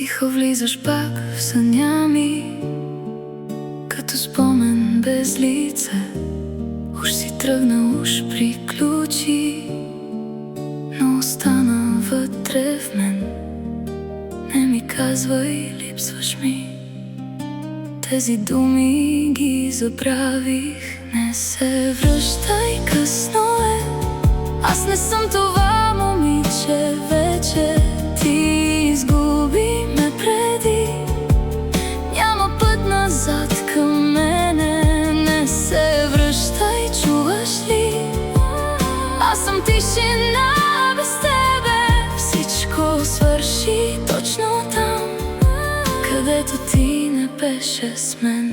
Тихо влизаш пак в съня ми, като спомен без лице. Уж си тръгна, уж приключи, но остана вътре в мен. Не ми казвай, липсваш ми. Тези думи ги забравих. Не се връщай, късно е. Аз не съм това момиче вече. Ти изгуби ме преди. Няма път назад към мене. Не се връщай, чуваш ли? Аз съм тишина без тебе. Всичко свърши точно там, където ти не беше с мен.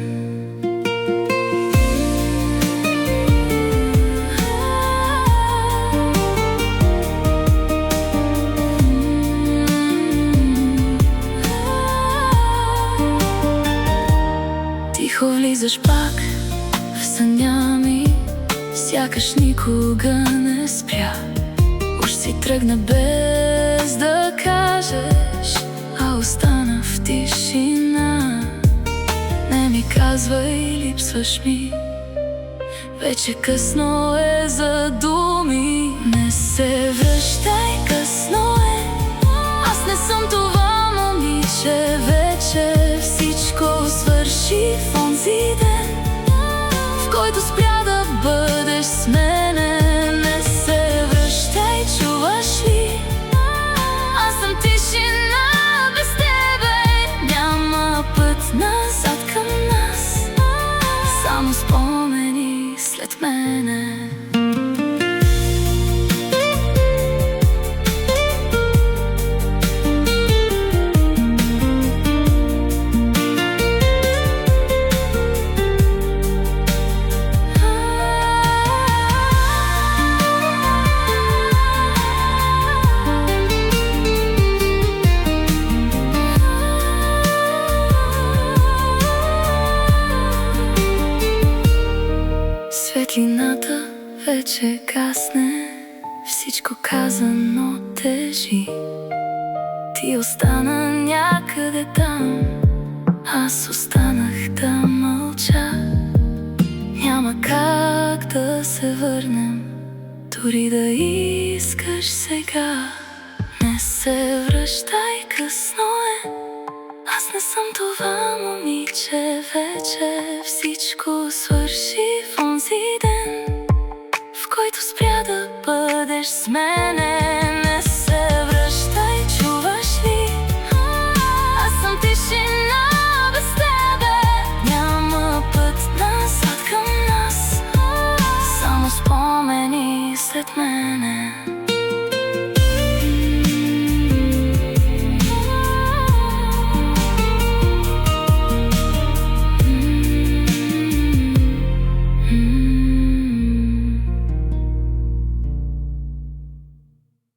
Тихо влизаш пак в съня ми, сякаш никога не спря. Уж си тръгна без да кажеш, а остана в тишина. Не ми казвай, липсваш ми. Вече късно е за думи. Не се връщай, късно е. Аз не съм това момиче вече. Всичко свърши в онзи ден, в който спря да бъдеш с мене. Не се връщай, чуваш ли? Аз съм тишина без тебе. Няма път назад към нас, само спомени след мене. Светлината вече гасне, всичко казано тежи. Ти остана някъде там, аз останах да мълча. Няма как да се върнем, дори да искаш сега. Не се връщай, късно е. Аз не съм това момиче вече. Всичко свърши в онзи ден, в който спря да бъдеш с мен.